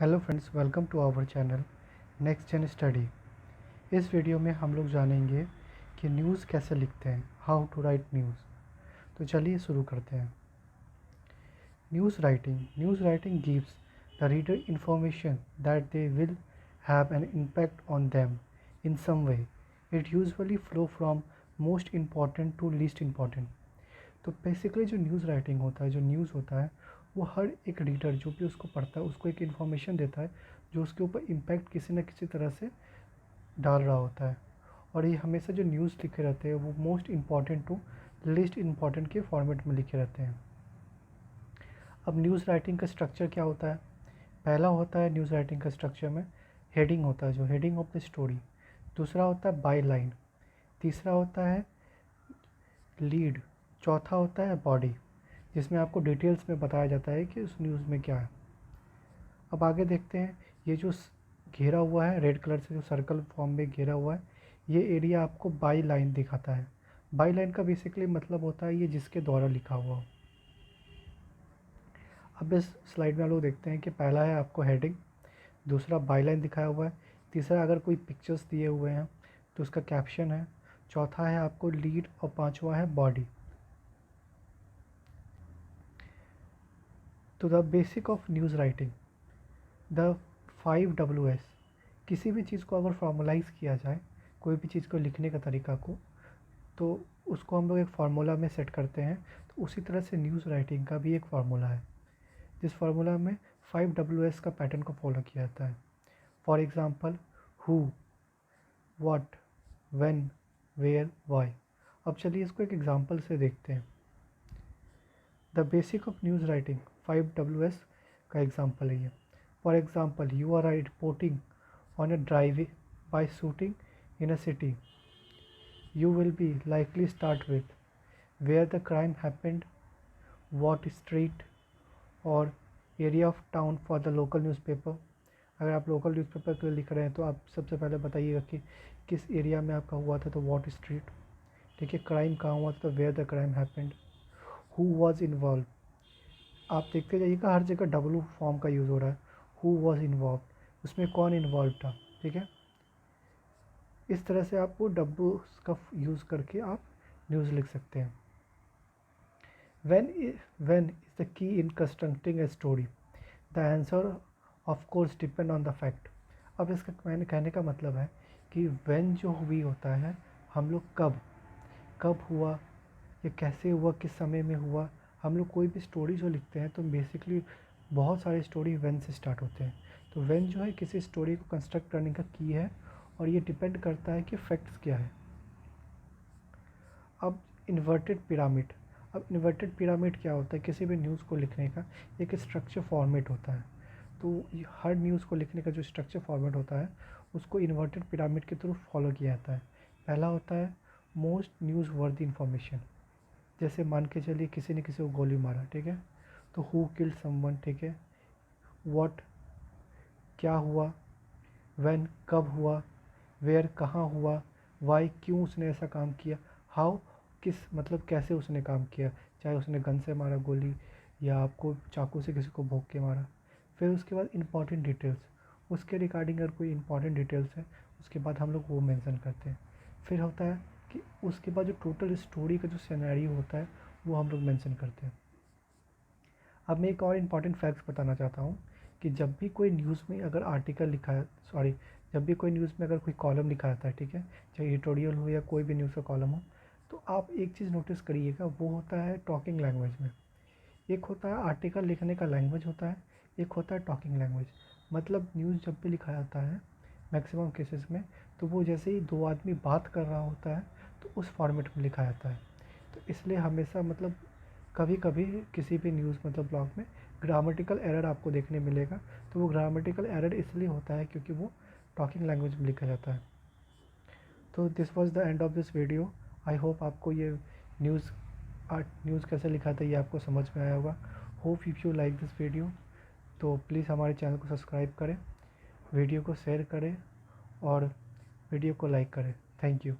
Hello friends, welcome to our channel next gen study. इस video में हम लोग जानेंगे कि न्यूज़ कैसे लिखते हैं, हाउ टू राइट न्यूज़। तो चलिए शुरू करते हैं। News writing gives the reader information that they will have an impact on them in some way. It usually flow from most important to least important. तो basically जो news writing होता है, जो न्यूज़ होता है, वो हर एक रीडर जो भी उसको पढ़ता है उसको एक इन्फॉर्मेशन देता है जो उसके ऊपर इम्पैक्ट किसी न किसी तरह से डाल रहा होता है। और ये हमेशा जो न्यूज़ लिखे रहते हैं वो most important to least important के फॉर्मेट में लिखे रहते हैं। अब न्यूज़ राइटिंग का स्ट्रक्चर क्या होता है? पहला होता है न्यूज़ राइटिंग का स्ट्रक्चर में हेडिंग होता है, जो हेडिंग ऑफ द स्टोरी। दूसरा होता है बाय लाइन। तीसरा होता है लीड। चौथा होता है बॉडी, जिसमें आपको डिटेल्स में बताया जाता है कि उस न्यूज़ में क्या है। अब आगे देखते हैं। ये जो घेरा हुआ है रेड कलर से, जो सर्कल फॉर्म में घेरा हुआ है, ये एरिया आपको बाई लाइन दिखाता है। बाई लाइन का बेसिकली मतलब होता है ये जिसके द्वारा लिखा हुआ हो। अब इस स्लाइड में हम लोग देखते हैं कि पहला है आपको हेडिंग, दूसरा बाई लाइन दिखाया हुआ है, तीसरा अगर कोई पिक्चर्स दिए हुए हैं तो उसका कैप्शन है, चौथा है आपको लीड और पांचवा है बॉडी। तो the basic of news writing, the 5 WS। किसी भी चीज़ को अगर फॉर्मलाइज़ किया जाए, कोई भी चीज़ को लिखने का तरीका को, तो उसको हम लोग एक फार्मूला में सेट करते हैं। तो उसी तरह से न्यूज़ राइटिंग का भी एक फार्मूला है, जिस फार्मूला में 5 WS का पैटर्न को फॉलो किया जाता है। For example who, what, when, where, why. अब चलिए इसको एक एग्ज़ाम्पल से देखते हैं। The basic of news writing 5 WS का एग्ज़ाम्पल है ये। For example, you are reporting on a drive by shooting in a city. You will be likely start with where the crime happened, what street or area of town for the local newspaper. अगर आप local newspaper के लिए लिख रहे हैं तो आप सबसे पहले बताइएगा कि किस एरिया में आपका हुआ था, तो वॉट स्ट्रीट। ठीक है, क्राइम कहाँ हुआ था, तो where the crime happened. Who was involve, आप देखते जाइएगा हर जगह W फॉर्म का यूज़ हो रहा है। हु वॉज इन्वॉल्व, उसमें कौन इन्वॉल्व था। ठीक है, इस तरह से आपको W का यूज़ करके आप न्यूज़ लिख सकते हैं। when is the key in constructing a story? The answer of course depend on the fact। अब इसका मैंने कहने का मतलब है कि when जो हुई होता है, हम लोग कब हुआ, ये कैसे हुआ, किस समय में हुआ। हम लोग कोई भी स्टोरी जो लिखते हैं तो बेसिकली बहुत सारे स्टोरी when से स्टार्ट होते हैं। तो when जो है किसी स्टोरी को कंस्ट्रक्ट करने का की है, और ये डिपेंड करता है कि फैक्ट्स क्या है। अब इन्वर्टेड पिरामिड। अब इन्वर्टेड पिरामिड क्या होता है? किसी भी न्यूज़ को लिखने का एक स्ट्रक्चर फॉर्मेट होता है। तो हर न्यूज़ को लिखने का जो स्ट्रक्चर फॉर्मेट होता है उसको इन्वर्टेड पिरामिड के थ्रू फॉलो किया जाता है। पहला होता है मोस्ट न्यूज़ वर्दी इन्फॉर्मेशन। जैसे मान के चलिए किसी ने किसी को गोली मारा, ठीक है, तो हु किल्ड समवन, ठीक है, व्हाट क्या हुआ, व्हेन कब हुआ, वेयर कहाँ हुआ, वाई क्यों उसने ऐसा काम किया, हाउ किस मतलब कैसे उसने काम किया, चाहे उसने गन से मारा गोली या आपको चाकू से किसी को भोंक के मारा। फिर उसके बाद इंपॉर्टेंट डिटेल्स, उसके रिगार्डिंग अगर कोई इंपॉर्टेंट डिटेल्स है उसके बाद हम लोग वो मेंशन करते हैं। फिर होता है कि उसके बाद जो टोटल स्टोरी का जो सिनेरियो होता है वो हम लोग मेंशन करते हैं। अब मैं एक और इम्पॉर्टेंट फैक्ट्स बताना चाहता हूँ कि जब भी कोई न्यूज़ में अगर आर्टिकल लिखा है, जब भी कोई न्यूज़ में अगर कोई कॉलम लिखा जाता है, ठीक है, चाहे एडिटोरियल हो या कोई भी न्यूज़ का कॉलम हो, तो आप एक चीज़ नोटिस करिएगा, वो होता है टॉकिंग लैंग्वेज में। एक होता है आर्टिकल लिखने का लैंग्वेज होता है, एक होता है टॉकिंग लैंग्वेज। मतलब न्यूज़ जब भी लिखा जाता है मैक्सिमम केसेस में, तो वो जैसे ही दो आदमी बात कर रहा होता है तो उस फॉर्मेट में लिखा जाता है। तो इसलिए हमेशा मतलब कभी कभी किसी भी न्यूज़ मतलब ब्लॉग में ग्रामेटिकल एरर आपको देखने मिलेगा। तो वो ग्रामेटिकल एरर इसलिए होता है क्योंकि वो टॉकिंग लैंग्वेज में लिखा जाता है। तो this was the end of this video. I hope आपको ये न्यूज़ कैसे लिखा था ये आपको समझ में आया होगा। Hope if you like this video तो प्लीज़ हमारे चैनल को सब्सक्राइब करें, वीडियो को शेयर करें और वीडियो को लाइक करें। Thank you.